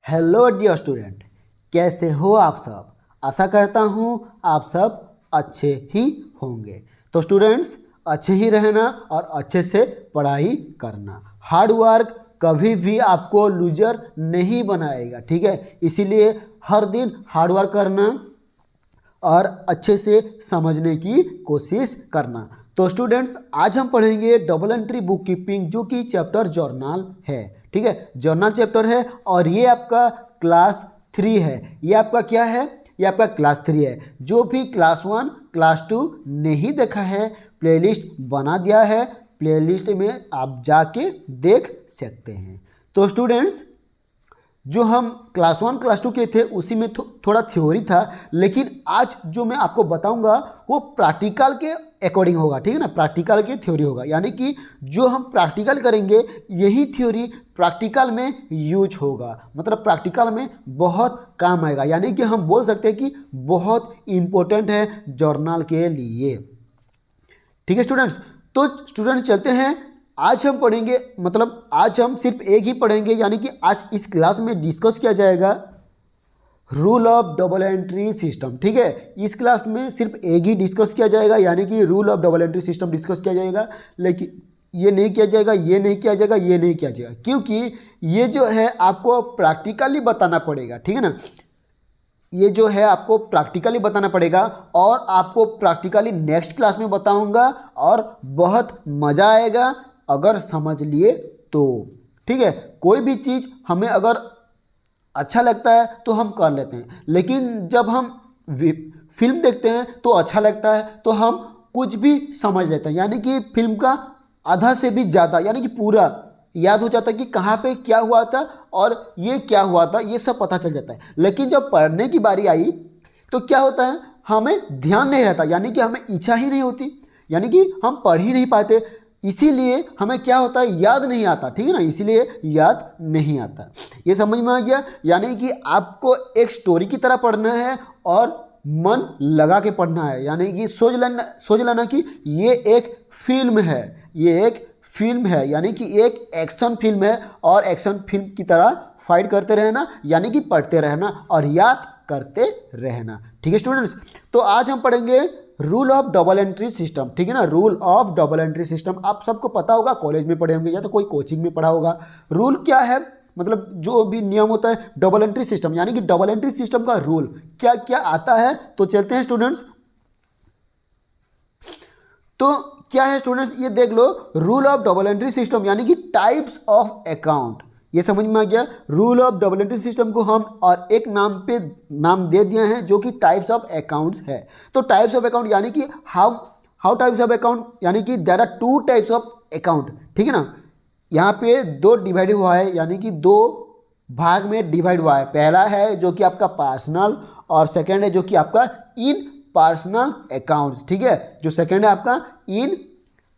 Hello dear student, कैसे हो आप सब। आशा करता हूँ आप सब अच्छे ही होंगे। तो स्टूडेंट्स, अच्छे ही रहना और अच्छे से पढ़ाई करना। हार्ड वर्क कभी भी आपको लूजर नहीं बनाएगा, ठीक है। इसीलिए हर दिन हार्ड वर्क करना और अच्छे से समझने की कोशिश करना। तो स्टूडेंट्स, आज हम पढ़ेंगे डबल एंट्री बुक कीपिंग, जो कि चैप्टर जर्नल है, ठीक है। जर्नल चैप्टर है और ये आपका क्लास 3 है। ये आपका क्या है? ये आपका क्लास 3 है। जो भी क्लास 1 क्लास 2 नहीं देखा है, प्लेलिस्ट बना दिया है, प्लेलिस्ट में आप जाके देख सकते हैं। तो स्टूडेंट्स, जो हम क्लास 1 क्लास 2 के थे उसी में थोड़ा थ्योरी था, लेकिन आज जो मैं आपको बताऊंगा वो प्रैक्टिकल के अकॉर्डिंग होगा, ठीक है ना। प्रैक्टिकल की थ्योरी होगा, यानी कि जो हम प्रैक्टिकल करेंगे यही थ्योरी प्रैक्टिकल में यूज होगा, मतलब प्रैक्टिकल में बहुत काम आएगा। यानी कि हम बोल सकते हैं कि बहुत इंपॉर्टेंट है जर्नल के लिए, ठीक है स्टूडेंट्स। तो स्टूडेंट्स चलते हैं। आज हम पढ़ेंगे, मतलब आज हम सिर्फ एक ही पढ़ेंगे, यानी कि आज इस क्लास में डिस्कस किया जाएगा rule of double entry system, ठीक है। इस क्लास में सिर्फ एक ही डिस्कस किया जाएगा, यानी कि rule of double entry system discuss किया जाएगा। लेकिन ये नहीं किया जाएगा, ये नहीं किया जाएगा, ये नहीं किया जाएगा, क्योंकि ये जो है आपको प्रैक्टिकली बताना पड़ेगा, ठीक है ना। ये जो है आपको प्रैक्टिकली बताना पड़ेगा और आपको प्रैक्टिकली नेक्स्ट क्लास में बताऊंगा और बहुत मज़ा आएगा अगर समझ लिए तो, ठीक है। कोई भी चीज़ हमें अगर अच्छा लगता है तो हम कर लेते हैं, लेकिन जब हम फिल्म देखते हैं तो अच्छा लगता है तो हम कुछ भी समझ लेते हैं, यानी कि फिल्म का आधा से भी ज़्यादा, यानी कि पूरा याद हो जाता है कि कहाँ पे क्या हुआ था और ये क्या हुआ था, ये सब पता चल जाता है। लेकिन जब पढ़ने की बारी आई तो क्या होता है, हमें ध्यान नहीं रहता, यानी कि हमें इच्छा ही नहीं होती, यानी कि हम पढ़ ही नहीं पाते। इसीलिए हमें क्या होता है, याद नहीं आता, ठीक है ना। इसीलिए याद नहीं आता। ये समझ में आ गया। यानी कि आपको एक स्टोरी की तरह पढ़ना है और मन लगा के पढ़ना है, यानी कि सोच लेना कि ये एक फिल्म है, ये एक फिल्म है, यानी कि एक एक्शन फिल्म है और एक्शन फिल्म की तरह फाइट करते रहना, यानी कि पढ़ते रहना और याद करते रहना, ठीक है स्टूडेंट्स। तो आज हम पढ़ेंगे rule of double entry system, ठीक है ना। Rule of double entry system आप सबको पता होगा, कॉलेज में पढ़े होंगे या तो कोई कोचिंग में पढ़ा होगा। रूल क्या है, मतलब जो भी नियम होता है डबल एंट्री सिस्टम, यानी कि डबल एंट्री सिस्टम का रूल क्या क्या आता है। तो चलते हैं स्टूडेंट्स। तो क्या है स्टूडेंट्स, ये देख लो, rule of double entry system यानी कि टाइप्स ऑफ अकाउंट। ये समझ में आ गया। Rule of double entry system को हम और एक नाम दे दिए हैं, जो कि टाइप्स ऑफ अकाउंट्स है। तो टाइप्स ऑफ अकाउंट यानी कि हाउ टाइप्स ऑफ अकाउंट, यानी कि there are 2 types of account, ठीक है ना। यहाँ पे 2 डिवाइड हुआ है, यानी कि 2 भाग में डिवाइड हुआ है। पहला है जो कि आपका पर्सनल और सेकेंड है जो कि आपका इन पर्सनल अकाउंट्स, ठीक है। जो सेकेंड है आपका इन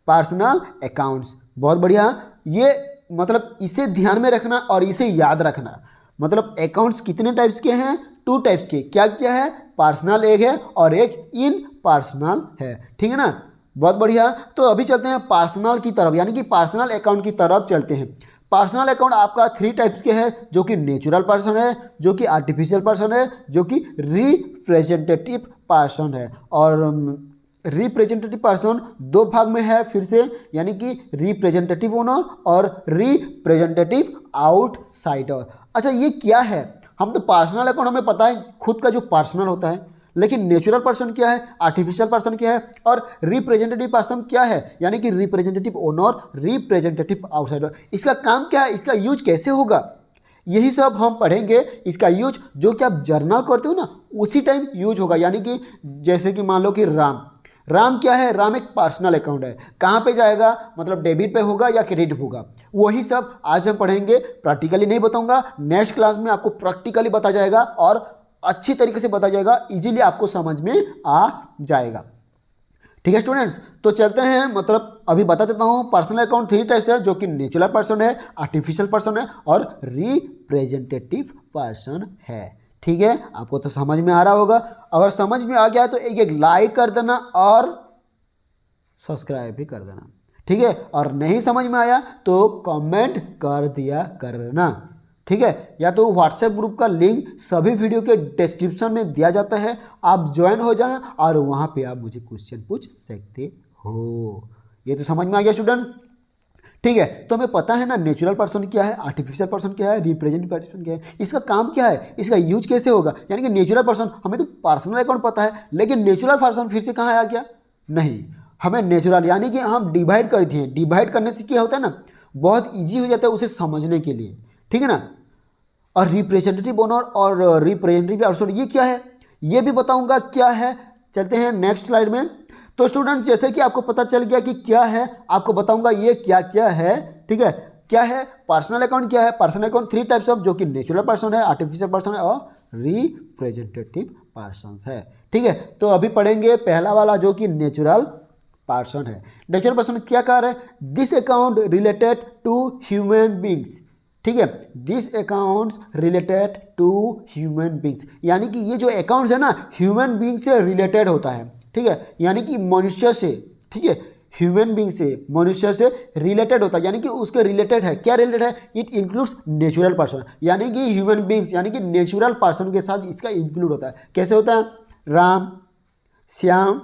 पर्सनल अकाउंट्स। बहुत बढ़िया। ये मतलब इसे ध्यान में रखना और इसे याद रखना। मतलब अकाउंट्स कितने टाइप्स के हैं? 2 टाइप्स के। क्या क्या है? पर्सनल एक है और एक इन पर्सनल है, ठीक है ना। बहुत बढ़िया। तो अभी चलते हैं पर्सनल की तरफ, यानी कि पर्सनल अकाउंट की तरफ चलते हैं। पर्सनल अकाउंट आपका 3 टाइप्स के हैं, जो कि नेचुरल पर्सन है, जो कि आर्टिफिशियल पर्सन है, जो कि रिप्रेजेंटेटिव पर्सन है। और रिप्रेजेंटेटिव पर्सन 2 भाग में है फिर से, यानी कि रिप्रेजेंटेटिव ओनर और रिप्रेजेंटेटिव आउटसाइडर। अच्छा, ये क्या है? हम तो पर्सनल अकाउंट हमें पता है खुद का जो पर्सनल होता है, लेकिन नेचुरल पर्सन क्या है, आर्टिफिशियल पर्सन क्या है और रिप्रेजेंटेटिव पर्सन क्या है, यानी कि रिप्रेजेंटेटिव ओनर, रिप्रेजेंटेटिव आउटसाइडर। इसका काम क्या है, इसका यूज कैसे होगा, यही सब हम पढ़ेंगे। इसका यूज जो कि आप जर्नल करते हो ना, उसी टाइम यूज होगा। यानी कि जैसे कि मान लो कि राम क्या है, राम एक पर्सनल अकाउंट है। कहाँ पे जाएगा, मतलब डेबिट पे होगा या क्रेडिट होगा, वही सब आज हम पढ़ेंगे। प्रैक्टिकली नहीं बताऊंगा, नेक्स्ट क्लास में आपको प्रैक्टिकली बता जाएगा और अच्छी तरीके से बता जाएगा, इजीली आपको समझ में आ जाएगा, ठीक है स्टूडेंट्स। तो चलते हैं, मतलब अभी बता देता हूँ। पर्सनल अकाउंट 3 टाइप्स है, जो कि नेचुरल पर्सन है, आर्टिफिशियल पर्सन है और रिप्रेजेंटेटिव पर्सन है, ठीक है। आपको तो समझ में आ रहा होगा। अगर समझ में आ गया तो एक लाइक कर देना और सब्सक्राइब भी कर देना, ठीक है। और नहीं समझ में आया तो कमेंट कर दिया करना, ठीक है, या तो व्हाट्सएप ग्रुप का लिंक सभी वीडियो के डिस्क्रिप्शन में दिया जाता है, आप ज्वाइन हो जाना और वहाँ पे आप मुझे क्वेश्चन पूछ सकते हो। ये तो समझ में आ गया स्टूडेंट, ठीक है। तो हमें पता है ना नेचुरल पर्सन क्या है, आर्टिफिशियल पर्सन क्या है, रिप्रेजेंटेटिव पर्सन क्या है, इसका काम क्या है, इसका यूज कैसे होगा। यानी कि नेचुरल पर्सन हमें तो पर्सनल अकाउंट पता है, लेकिन नेचुरल पर्सन फिर से कहाँ आ गया, नहीं हमें नेचुरल यानी कि हम डिवाइड कर दिए, डिवाइड करने से क्या होता है ना बहुत ईजी हो जाता है उसे समझने के लिए, ठीक है ना। और रिप्रेजेंटेटिव ओनर और रिप्रेजेंटेटिव पर्सन ये क्या है ये भी बताऊंगा क्या है। चलते हैं नेक्स्ट स्लाइड में। तो स्टूडेंट जैसे कि आपको पता चल गया कि क्या है, आपको बताऊंगा ये क्या क्या है, ठीक है। क्या है पर्सनल अकाउंट, क्या है पर्सनल अकाउंट, 3 टाइप्स ऑफ, जो कि नेचुरल पर्सन है, आर्टिफिशियल पर्सन है और रिप्रेजेंटेटिव पर्सन है, ठीक है। तो अभी पढ़ेंगे पहला वाला जो कि नेचुरल पर्सन है। नेचुरल पर्सन क्या कह रहे हैं, this account related to human beings, ठीक है, this accounts related to human beings, यानी कि ये जो अकाउंट्स है ना ह्यूमन बींग से रिलेटेड होता है, ठीक है, यानी कि मनुष्य से, ठीक है, ह्यूमन बींग से मनुष्य से रिलेटेड होता है, यानी कि उसके रिलेटेड है, क्या रिलेटेड है, इट इंक्लूड्स नेचुरल पर्सन, यानी कि ह्यूमन बींग्स यानी कि नेचुरल पर्सन के साथ इसका इंक्लूड होता है। कैसे होता है, राम श्याम,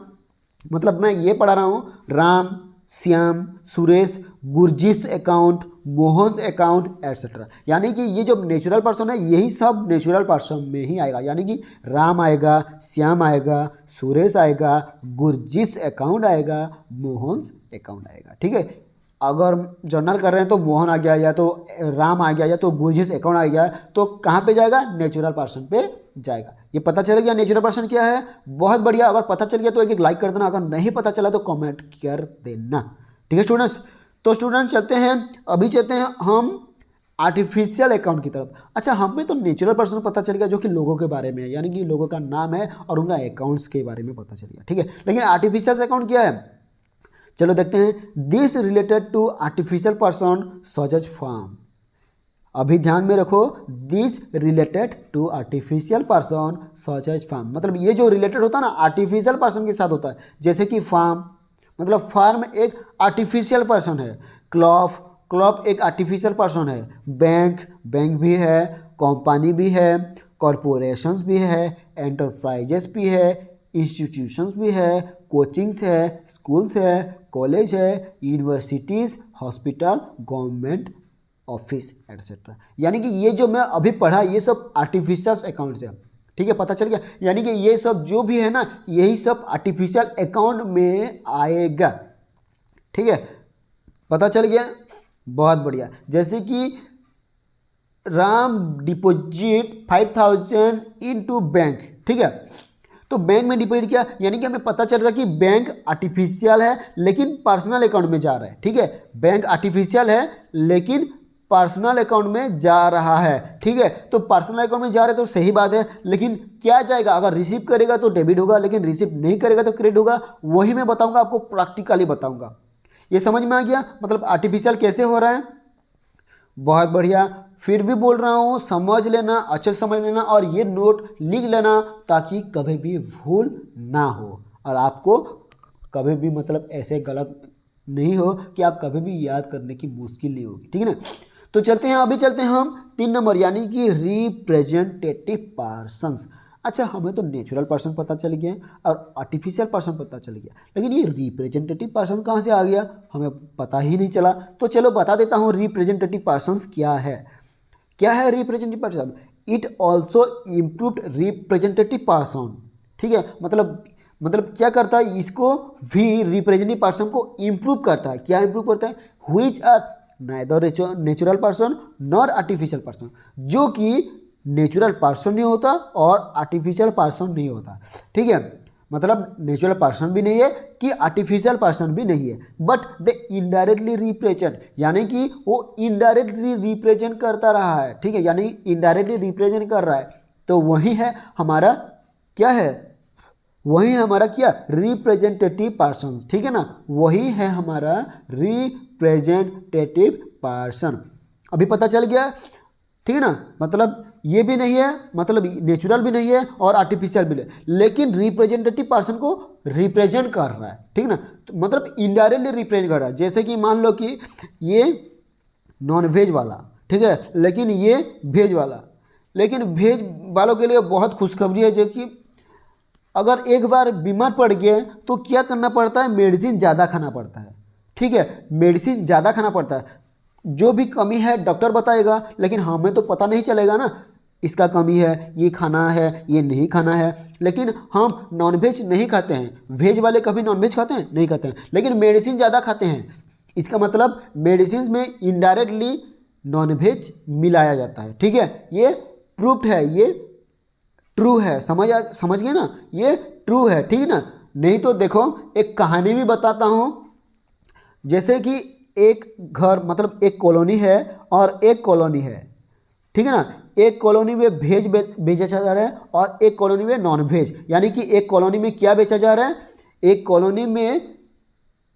मतलब मैं ये पढ़ा रहा हूँ, Ram Shyam Suresh Gurjeet account Mohan account etcetera, यानी कि ये जो नेचुरल पर्सन है यही सब नेचुरल पर्सन में ही आएगा, यानी कि राम आएगा, श्याम आएगा, सुरेश आएगा, गुरजीत अकाउंट आएगा, मोहन अकाउंट आएगा, ठीक है। अगर जर्नल कर रहे हैं तो मोहन आ गया, या तो राम आ गया, या तो गुरजीत अकाउंट आ गया, तो कहाँ पे जाएगा, नेचुरल पर्सन पे जाएगा। ये पता चल गया नेचुरल पर्सन क्या है, बहुत बढ़िया। अगर पता चल गया तो एक लाइक कर देना, अगर नहीं पता चला तो कमेंट कर देना, ठीक है स्टूडेंट्स। तो स्टूडेंट चलते हैं, अभी चलते हैं हम आर्टिफिशियल अकाउंट की तरफ। अच्छा हमें तो नेचुरल पर्सन पता चल गया जो कि लोगों के बारे में है, यानी कि लोगों का नाम है और उनका अकाउंट्स के बारे में पता चल गया, ठीक है। लेकिन आर्टिफिशियल अकाउंट क्या है, चलो देखते हैं। This related to artificial person such as firm, अभी ध्यान में रखो, this related to artificial person such as firm, मतलब ये जो रिलेटेड होता है ना आर्टिफिशियल पर्सन के साथ होता है, जैसे कि फार्म, मतलब फार्म एक आर्टिफिशियल पर्सन है, क्लॉप एक आर्टिफिशियल पर्सन है, बैंक भी है, कंपनी भी है, कॉरपोरेशंस भी है, एंटरप्राइजेस भी है, इंस्टीट्यूशंस भी है, कोचिंग्स है, स्कूल्स है, कॉलेज है, universities, hospital, government office etcetera, यानी कि ये जो मैं अभी पढ़ा ये सब आर्टिफिशियल अकाउंट्स है, ठीक है, पता चल गया। यानी कि ये सब जो भी है ना यही सब आर्टिफिशियल अकाउंट में आएगा, ठीक है, पता चल गया, बहुत बढ़िया। जैसे कि राम डिपॉजिट 5000 इनटू बैंक, ठीक है, तो बैंक में डिपॉजिट किया, यानी कि हमें पता चल रहा है कि बैंक आर्टिफिशियल है लेकिन पर्सनल अकाउंट में जा रहा है, ठीक है, बैंक आर्टिफिशियल है लेकिन पर्सनल अकाउंट में जा रहा है, ठीक है। तो पर्सनल अकाउंट में जा रहा है तो सही बात है, लेकिन क्या जाएगा, अगर रिसीव करेगा तो डेबिट होगा, लेकिन रिसीव नहीं करेगा तो क्रेडिट होगा, वही मैं बताऊंगा आपको, प्रैक्टिकली बताऊंगा। ये समझ में आ गया, मतलब आर्टिफिशियल कैसे हो रहा है, बहुत बढ़िया। फिर भी बोल रहा हूँ समझ लेना, अच्छे से समझ लेना और ये नोट लिख लेना ताकि कभी भी भूल ना हो और आपको कभी भी मतलब ऐसे गलत नहीं हो कि आप कभी भी याद करने की मुश्किल नहीं होगी, ठीक है ना। तो चलते हैं, अभी चलते हैं हम 3 नंबर यानी कि रिप्रेजेंटेटिव पर्सन्स। अच्छा हमें तो नेचुरल पर्सन पता चल गया और आर्टिफिशियल पर्सन पता चल गया, लेकिन ये रिप्रेजेंटेटिव पर्सन कहाँ से आ गया हमें पता ही नहीं चला। तो चलो बता देता हूँ रिप्रेजेंटेटिव पर्सन्स क्या है। क्या है representative person, it also improved representative person, ठीक है, मतलब क्या करता है, इसको भी रिप्रेजेंटेटिव पर्सन को इम्प्रूव करता है। क्या इम्प्रूव करता है, which are neither natural person nor artificial person, जो कि नेचुरल पर्सन नहीं होता और आर्टिफिशियल पर्सन नहीं होता, ठीक है, मतलब नेचुरल पर्सन भी नहीं है कि आर्टिफिशियल पर्सन भी नहीं है, बट दे इनडायरेक्टली रिप्रेजेंट, यानी कि वो इनडायरेक्टली रिप्रेजेंट करता रहा है, ठीक है, यानी इनडायरेक्टली रिप्रेजेंट कर रहा है। तो वही है हमारा क्या है, वही हमारा क्या रिप्रेजेंटेटिव पर्सन, ठीक है ना, वही है हमारा रिप्रेजेंटेटिव पर्सन। अभी पता चल गया, ठीक है ना, मतलब ये भी नहीं है, मतलब नेचुरल भी नहीं है और आर्टिफिशियल भी नहीं, लेकिन रिप्रेजेंटेटिव पर्सन को रिप्रेजेंट कर रहा है, ठीक ना, तो मतलब इनडायरेक्टली रिप्रेजेंट कर रहा है। जैसे कि मान लो कि ये नॉनवेज वाला, ठीक है। लेकिन ये वेज वाला, लेकिन वेज वालों के लिए बहुत खुशखबरी है, जो कि अगर एक बार बीमार पड़ गए तो क्या करना पड़ता है, मेडिसिन ज़्यादा खाना पड़ता है। ठीक है, मेडिसिन ज़्यादा खाना पड़ता है। जो भी कमी है डॉक्टर बताएगा, लेकिन हमें तो पता नहीं चलेगा ना इसका कमी है, ये खाना है, ये नहीं खाना है। लेकिन हम नॉनवेज नहीं खाते हैं, वेज वाले कभी नॉनवेज खाते हैं नहीं खाते हैं, लेकिन मेडिसिन ज़्यादा खाते हैं। इसका मतलब मेडिसिन में इनडायरेक्टली नॉनवेज मिलाया जाता है। ठीक है, ये प्रूफ्ड है, ये ट्रू है। समझ गए ना, ये ट्रू है। ठीक है ना। नहीं तो देखो एक कहानी भी बताता हूँ। जैसे कि एक घर मतलब एक कॉलोनी है और एक कॉलोनी है। ठीक है ना। एक कॉलोनी में वेज बेचा जा रहा है और एक कॉलोनी में नॉन वेज। यानी कि एक कॉलोनी में क्या बेचा जा रहा है, एक कॉलोनी में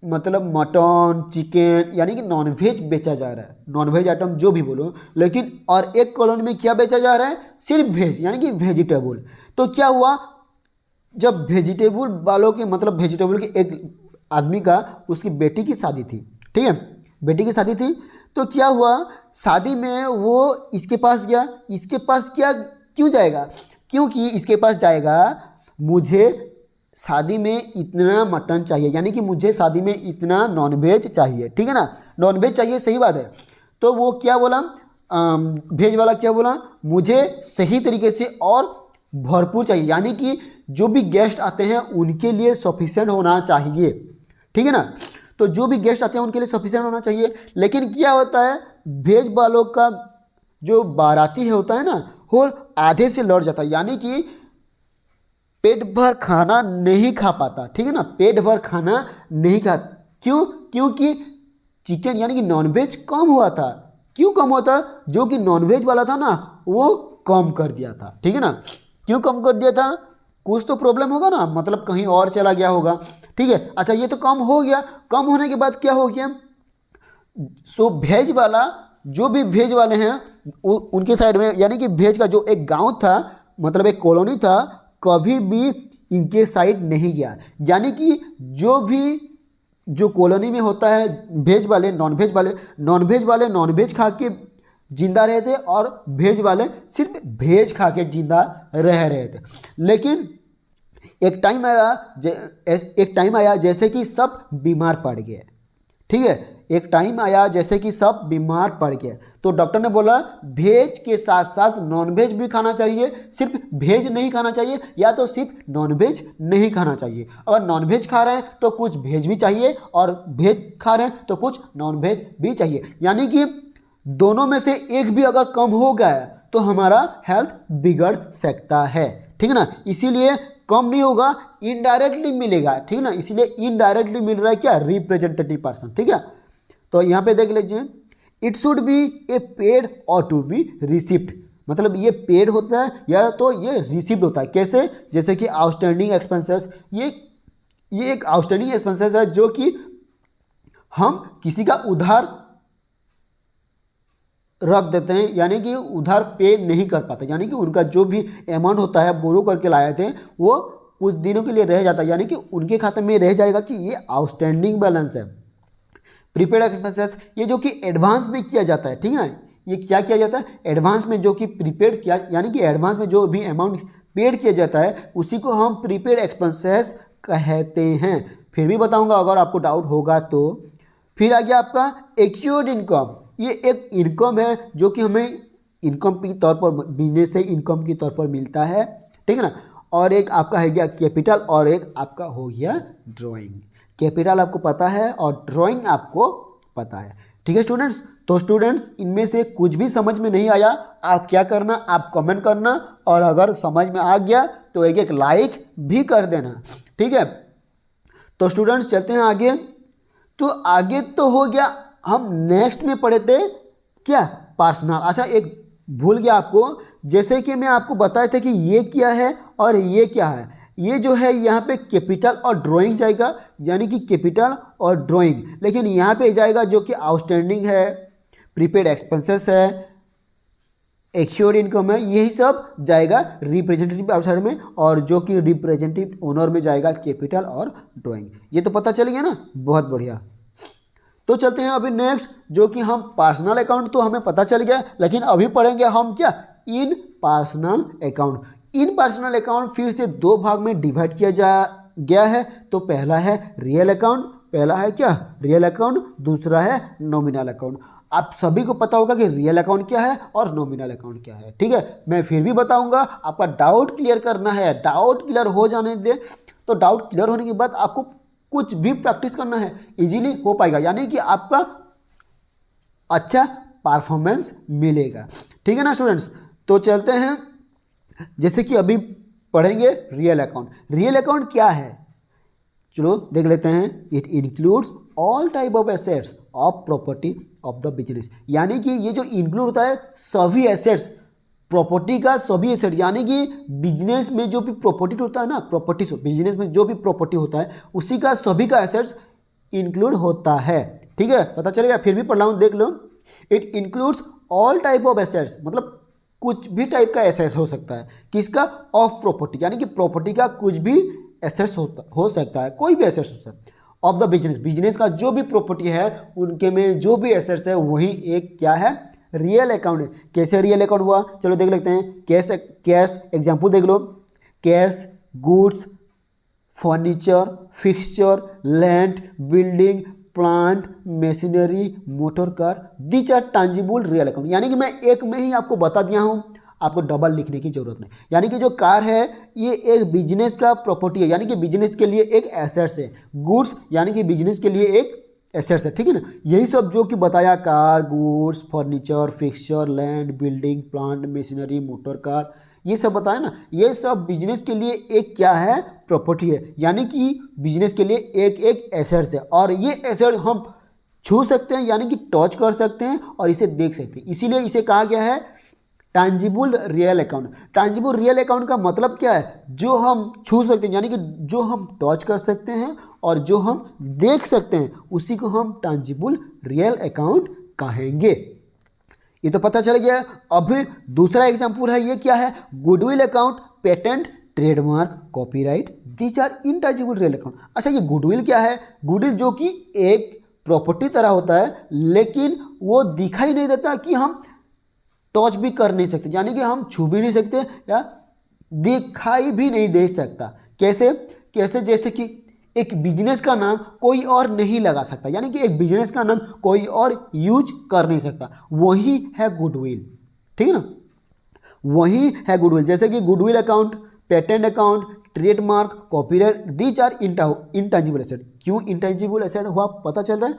मतलब मटन चिकन यानी कि नॉन वेज बेचा जा रहा है, नॉन वेज आइटम जो भी बोलो। लेकिन और एक कॉलोनी में क्या बेचा जा रहा है, सिर्फ वेज यानी कि वेजिटेबल। तो क्या हुआ, जब वेजिटेबल वालों के मतलब वेजिटेबल के एक आदमी का उसकी बेटी की शादी थी। ठीक है, बेटी की शादी थी। तो क्या हुआ, शादी में वो इसके पास गया। इसके पास क्या क्यों जाएगा, क्योंकि इसके पास जाएगा मुझे शादी में इतना मटन चाहिए, यानी कि मुझे शादी में इतना नॉनवेज चाहिए। ठीक है ना, नॉनवेज चाहिए, सही बात है। तो वो क्या बोला, वेज वाला क्या बोला, मुझे सही तरीके से और भरपूर चाहिए, यानी कि जो भी गेस्ट आते हैं उनके लिए सफिशिएंट होना चाहिए। ठीक है ना। तो जो भी गेस्ट आते हैं उनके लिए सफिशिएंट होना चाहिए। लेकिन क्या होता है, वेज वालों का जो बाराती है होता है ना, वो आधे से लड़ जाता है, यानी कि पेट भर खाना नहीं खा पाता। ठीक है ना, पेट भर खाना नहीं खा, क्यों, क्योंकि चिकन यानी कि नॉनवेज कम हुआ था। क्यों कम हुआ था, जो कि नॉनवेज वाला था ना वो कम कर दिया था। ठीक है ना, क्यों कम कर दिया था, कुछ तो प्रॉब्लम होगा ना, मतलब कहीं और चला गया होगा। ठीक है, अच्छा ये तो कम हो गया। कम होने के बाद क्या हो गया, सो वेज वाला, जो भी वेज वाले हैं उनके साइड में, यानी कि वेज का जो एक गांव था मतलब एक कॉलोनी था, कभी भी इनके साइड नहीं गया। यानी कि जो भी जो कॉलोनी में होता है वेज वाले नॉनवेज वाले नॉनवेज खा के जिंदा रहे थे और वेज वाले सिर्फ वेज खा के जिंदा रह रहे थे। लेकिन एक टाइम आया जैसे कि सब बीमार पड़ गए। ठीक है, एक टाइम आया जैसे कि सब बीमार पड़ गए, तो डॉक्टर ने बोला वेज के साथ साथ नॉनवेज भी खाना चाहिए, सिर्फ वेज नहीं खाना चाहिए, या तो सिर्फ नॉनवेज नहीं खाना चाहिए। अगर नॉनवेज खा रहे हैं तो कुछ वेज भी चाहिए और वेज खा रहे हैं तो कुछ नॉनवेज भी चाहिए। यानी कि दोनों में से एक भी अगर कम हो गया तो हमारा हेल्थ बिगड़ सकता है। ठीक है ना, इसीलिए कम नहीं होगा, इनडायरेक्टली मिलेगा। ठीक है ना, इसीलिए इनडायरेक्टली मिल रहा है क्या, रिप्रेजेंटेटिव पर्सन। ठीक है, तो यहाँ पे देख लीजिए, it should be A paid और टू बी रिसिप्ट। मतलब ये पेड होता है या तो ये रिसिप्ट होता है। कैसे, जैसे कि आउटस्टैंडिंग एक्सपेंसेस, ये एक आउटस्टैंडिंग एक्सपेंसेस है जो कि हम किसी का उधार रख देते हैं, यानी कि उधार पे नहीं कर पाते, यानी कि उनका जो भी अमाउंट होता है बोरो करके लाए थे वो कुछ दिनों के लिए रह जाता है, यानी कि उनके खाते में रह जाएगा कि ये आउटस्टैंडिंग बैलेंस है। प्रीपेड एक्सपेंसेस, ये जो कि एडवांस में किया जाता है। ठीक है ना, ये क्या किया जाता है, एडवांस में जो कि प्रीपेड किया, यानी कि एडवांस में जो भी अमाउंट पेड किया जाता है उसी को हम प्रीपेड एक्सपेंसेस कहते हैं। फिर भी बताऊंगा अगर आपको डाउट होगा तो। फिर आ गया आपका एक्योर्ड इनकम। ये एक इनकम है जो कि हमें इनकम के तौर पर, बिजनेस से इनकम के तौर पर मिलता है। ठीक है ना, और एक आपका है गया कैपिटल और एक आपका हो गया ड्राइंग। कैपिटल आपको पता है और ड्राइंग आपको पता है। ठीक है स्टूडेंट्स, तो स्टूडेंट्स इनमें से कुछ भी समझ में नहीं आया, आप क्या करना, आप कमेंट करना, और अगर समझ में आ गया तो एक लाइक भी कर देना। ठीक है, तो स्टूडेंट्स चलते हैं आगे। तो आगे तो हो गया, हम नेक्स्ट में पढ़े थे क्या, पर्सनल। अच्छा एक भूल गया आपको, जैसे कि मैं आपको बताया था कि ये क्या है और ये क्या है। ये जो है यहाँ पे कैपिटल और ड्राइंग जाएगा, यानी कि कैपिटल और ड्राइंग, लेकिन यहाँ पे जाएगा जो कि आउटस्टैंडिंग है, प्रीपेड एक्सपेंसेस है, एक्योर्ड इनकम है, यही सब जाएगा रिप्रेजेंटेटिव आउटसाइड में, और जो कि रिप्रेजेंटेटिव ओनर में जाएगा कैपिटल और ड्राइंग। ये तो पता चल गया ना, बहुत बढ़िया। तो चलते हैं अभी नेक्स्ट, जो कि हम पर्सनल अकाउंट तो हमें पता चल गया, लेकिन अभी पढ़ेंगे हम क्या, इन पर्सनल अकाउंट। इन पर्सनल अकाउंट फिर से दो भाग में डिवाइड किया जा गया है। तो पहला है रियल अकाउंट, पहला है क्या, रियल अकाउंट, दूसरा है नॉमिनल अकाउंट। आप सभी को पता होगा कि रियल अकाउंट क्या है और नॉमिनल अकाउंट क्या है, ठीक है। मैं फिर भी बताऊंगा, आपका डाउट क्लियर करना है, डाउट क्लियर हो जाने दे। तो डाउट क्लियर होने के बाद आपको कुछ भी प्रैक्टिस करना है, इजीली हो पाएगा, यानी कि आपका अच्छा परफॉर्मेंस मिलेगा, ठीक है ना स्टूडेंट्स। तो चलते हैं, जैसे कि अभी पढ़ेंगे रियल अकाउंट। रियल अकाउंट क्या है, चलो देख लेते हैं। It includes all type of assets of property of the business, यानी कि ये जो इंक्लूड होता है सभी एसेट्स, प्रॉपर्टी का सभी एसेट, यानी कि बिजनेस में जो भी प्रॉपर्टी होता है ना, प्रॉपर्टी बिजनेस में जो भी प्रॉपर्टी होता है उसी का सभी का एसेट्स इंक्लूड होता है, ठीक है। पता चलेगा, फिर भी पढ़ रहा हूँ, देख लो। It includes all type of assets, मतलब कुछ भी टाइप का एसेट्स हो सकता है, किसका, ऑफ प्रॉपर्टी, यानी कि प्रॉपर्टी का कुछ भी एसेट्स हो सकता है, कोई भी एसेट्स हो सकता है। ऑफ द बिजनेस, बिजनेस का जो भी प्रॉपर्टी है उनके में जो भी एसेट्स है वही एक क्या है, रियल अकाउंट है। कैसे रियल अकाउंट हुआ, चलो देख लेते हैं। कैश एग्जांपल देख लो, cash, goods, furniture, fixture, land, building, plant, machinery, motor car, these are tangible real account. यानी कि मैं एक में ही आपको बता दिया हूँ, आपको डबल लिखने की जरूरत नहीं। यानी कि जो कार है ये एक बिजनेस का प्रॉपर्टी है, यानी कि बिजनेस के लिए एक एसेट्स है। गुड्स यानी कि बिजनेस के लिए एक एसेट्स है, ठीक है ना। यही सब जो कि बताया, car, goods, furniture, fixture, land, building, plant, machinery, motor car, ये सब बताया ना, ये सब बिजनेस के लिए एक क्या है, प्रॉपर्टी है, यानी कि बिजनेस के लिए एक एक एसेट्स है। और ये एसेट हम छू सकते हैं, यानी कि टच कर सकते हैं और इसे देख सकते हैं, इसीलिए इसे कहा गया है tangible real account. Tangible real account का मतलब क्या है, जो हम छू सकते हैं, यानी कि जो हम टच कर सकते हैं और जो हम देख सकते हैं उसी को हम टैंजिबल रियल अकाउंट कहेंगे। ये तो पता चल गया। अभी दूसरा एग्जांपल है, ये क्या है, goodwill account, patent, trademark, copyright, these are intangible real account. अच्छा, ये गुडविल क्या है, गुडविल जो कि एक प्रॉपर्टी तरह होता है, लेकिन वो दिखाई नहीं देता, कि हम टच भी कर नहीं सकते, यानी कि हम छू भी नहीं सकते या दिखाई भी नहीं दे सकता। कैसे कैसे, जैसे कि एक बिजनेस का नाम कोई और नहीं लगा सकता, यानी कि एक बिजनेस का नाम कोई और यूज कर नहीं सकता, वही है गुडविल, ठीक है ना, वही है गुडविल। जैसे कि goodwill account, patent account, trademark, copyright, these are intangible asset. क्यों इंटैंजिबल एसेट हुआ पता चल रहा है,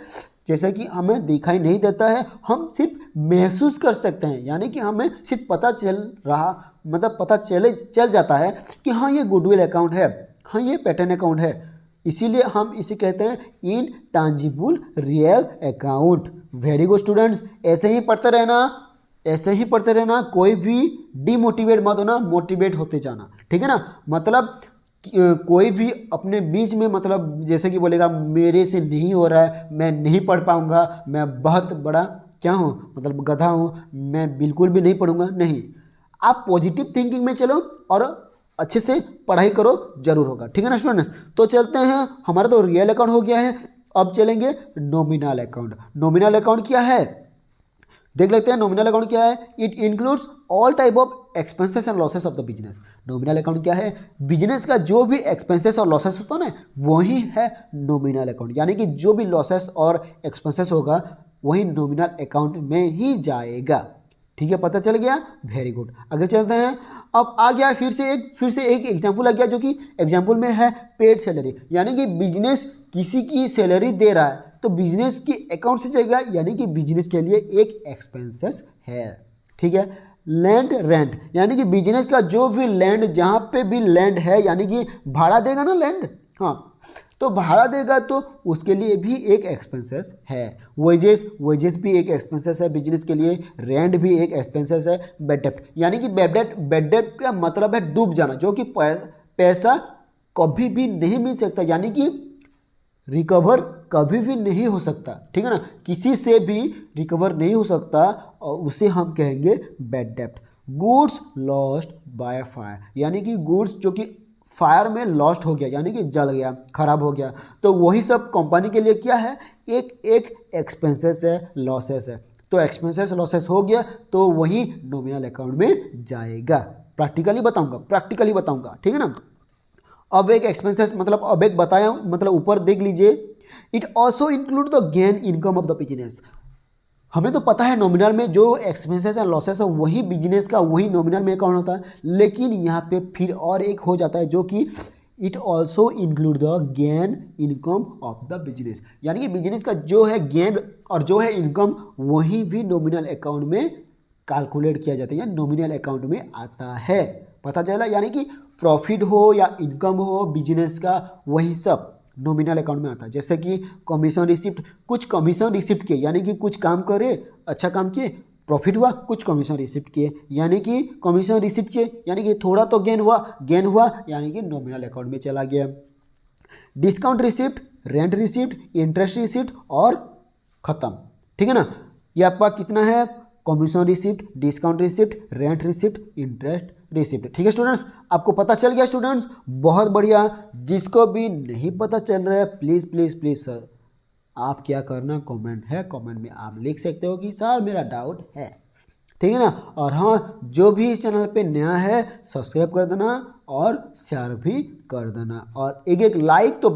जैसे कि हमें दिखाई नहीं देता है, हम सिर्फ महसूस कर सकते हैं, यानी कि हमें सिर्फ पता चल रहा, मतलब पता चल जाता है कि हाँ ये गुडविल अकाउंट है, हाँ ये पेटेंट अकाउंट है, इसीलिए हम इसे कहते हैं intangible real account. Very good students, ऐसे ही पढ़ते रहना, ऐसे ही पढ़ते रहना, कोई भी डिमोटिवेट मत होना, मोटिवेट होते जाना, ठीक है ना। मतलब कोई भी अपने बीच में, मतलब जैसे कि बोलेगा मेरे से नहीं हो रहा है, मैं नहीं पढ़ पाऊंगा, मैं बहुत बड़ा क्या हूँ, मतलब गधा हूँ, मैं बिल्कुल भी नहीं पढ़ूंगा, नहीं। आप पॉजिटिव थिंकिंग में चलो और अच्छे से पढ़ाई करो, जरूर होगा, ठीक है ना स्टूडेंट्स। तो चलते हैं, हमारा तो रियल अकाउंट हो गया है, अब चलेंगे नॉमिनल अकाउंट। नॉमिनल अकाउंट क्या है, देख लेते हैं। नॉमिनल अकाउंट क्या है, it includes all type of expenses and losses of the business. Nominal account क्या है, बिजनेस का जो भी एक्सपेंसेस और लॉसेस होता है ना, वही है नॉमिनल अकाउंट, यानी कि जो भी लॉसेस और एक्सपेंसेस होगा वही नॉमिनल अकाउंट में ही जाएगा, ठीक है, पता चल गया। वेरी गुड, आगे चलते हैं। अब आ गया फिर से एक एग्जांपल आ गया, जो कि एग्जांपल में है पेड सैलरी, यानी कि बिजनेस किसी की सैलरी दे रहा है तो बिजनेस की अकाउंट से जाएगा, यानी कि बिजनेस के लिए एक एक्सपेंसेस है, ठीक है। लैंड रेंट, यानी कि बिजनेस का जो भी लैंड, जहाँ पे भी लैंड है, यानी कि भाड़ा देगा ना लैंड, हाँ, तो भाड़ा देगा तो उसके लिए भी एक एक्सपेंसेस है। वेजेस भी एक एक्सपेंसेस है बिजनेस के लिए, रेंट भी एक एक्सपेंसेस है। बैड डेप्ट, यानी कि बैड डेप्ट का मतलब है डूब जाना, जो कि पैसा कभी भी नहीं मिल सकता, यानी कि रिकवर कभी भी नहीं हो सकता, ठीक है ना, किसी से भी रिकवर नहीं हो सकता, और उसे हम कहेंगे बैड डेप्ट। गुड्स लॉस्ट बाय फायर, यानी कि गुड्स जो कि फायर में लॉस्ट हो गया, यानी कि जल गया, खराब हो गया, तो वही सब कंपनी के लिए क्या है, एक एक एक्सपेंसेस है, लॉसेस है। तो एक्सपेंसेस लॉसेस हो गया तो वही नॉमिनल अकाउंट में जाएगा। प्रैक्टिकली बताऊंगा, ठीक है ना। अब एक एक्सपेंसेस मतलब अब एक बताया, मतलब ऊपर देख लीजिए, it also include the gain income of the business. हमें तो पता है नॉमिनल में जो एक्सपेंसेस एंड लॉसेस है वही बिजनेस का वही नॉमिनल में अकाउंट होता है, लेकिन यहाँ पे फिर और एक हो जाता है जो कि it also include the gain income of the business, यानी कि बिजनेस का जो है गेन और जो है इनकम वही भी नॉमिनल अकाउंट में कैलकुलेट किया जाता है या नॉमिनल अकाउंट में आता है। पता चला, यानी कि प्रॉफिट हो या इनकम हो बिजनेस का वही सब नॉमिनल अकाउंट में आता है। जैसे कि कमीशन रिसिप्ट, कुछ कमीशन रिसिप्ट किए यानी कि कुछ काम करे, अच्छा काम किए, प्रॉफिट हुआ, कुछ कमीशन रिसिप्ट किए यानी कि कमीशन रिसिप्ट किए यानी कि थोड़ा तो गेन हुआ यानी कि नॉमिनल अकाउंट में चला गया। Discount receipt, rent receipt, interest receipt और ख़त्म, ठीक है ना। ये आपका कितना है, commission receipt, discount receipt, rent receipt, interest receipt, ठीक है स्टूडेंट्स। आपको पता चल गया स्टूडेंट्स, बहुत बढ़िया। जिसको भी नहीं पता चल रहा है प्लीज़ प्लीज़ प्लीज़ सर आप क्या करना, कमेंट में आप लिख सकते हो कि सर मेरा डाउट है, ठीक है ना। और हाँ, जो भी इस चैनल पे नया है सब्सक्राइब कर देना और शेयर भी कर देना, और एक एक लाइक तो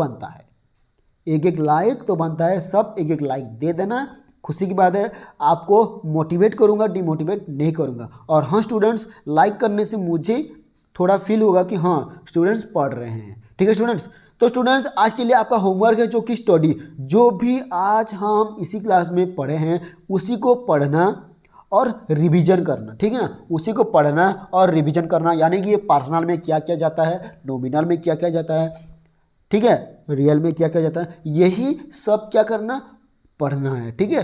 बनता है, सब एक एक लाइक दे देना। खुशी की बात है, आपको मोटिवेट करूंगा, डिमोटिवेट नहीं करूंगा। और हाँ स्टूडेंट्स, लाइक करने से मुझे थोड़ा फील होगा कि हाँ स्टूडेंट्स पढ़ रहे हैं, ठीक है स्टूडेंट्स। तो स्टूडेंट्स आज के लिए आपका होमवर्क है जो कि स्टडी, जो भी आज हम इसी क्लास में पढ़े हैं उसी को पढ़ना और रिवीजन करना, ठीक है ना। उसी को पढ़ना और रिवीजन करना, यानी कि ये पर्सनल में क्या किया जाता है, नॉमिनल में क्या किया जाता है, ठीक है, रियल में क्या किया जाता है, यही सब क्या करना, पढ़ना है, ठीक है।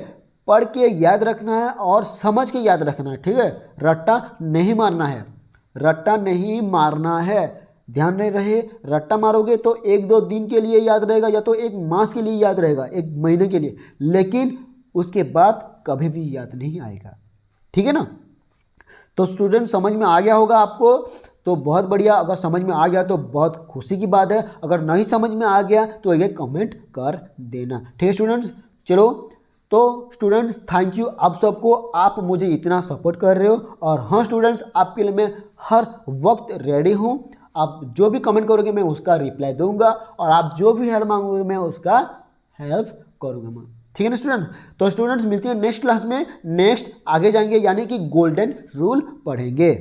पढ़ के याद रखना है और समझ के याद रखना है, ठीक है। रट्टा नहीं मारना है, ध्यान नहीं रहे। रट्टा मारोगे तो एक दो दिन के लिए याद रहेगा या तो एक मास के लिए याद रहेगा, एक महीने के लिए, लेकिन उसके बाद कभी भी याद नहीं आएगा, ठीक है ना। तो स्टूडेंट समझ में आ गया होगा आपको, तो बहुत बढ़िया। अगर समझ में आ गया तो बहुत खुशी की बात है, अगर नहीं समझ में आ गया तो एक कमेंट कर देना, ठीक है स्टूडेंट्स। चलो तो स्टूडेंट्स थैंक यू आप सबको, आप मुझे इतना सपोर्ट कर रहे हो। और हाँ स्टूडेंट्स, आपके लिए मैं हर वक्त रेडी हूँ, आप जो भी कमेंट करोगे मैं उसका रिप्लाई दूंगा, और आप जो भी हेल्प मांगोगे मैं उसका हेल्प करूँगा, ठीक है ना स्टूडेंट। तो स्टूडेंट्स मिलते हैं नेक्स्ट क्लास में, नेक्स्ट आगे जाएंगे यानी कि गोल्डन रूल पढ़ेंगे।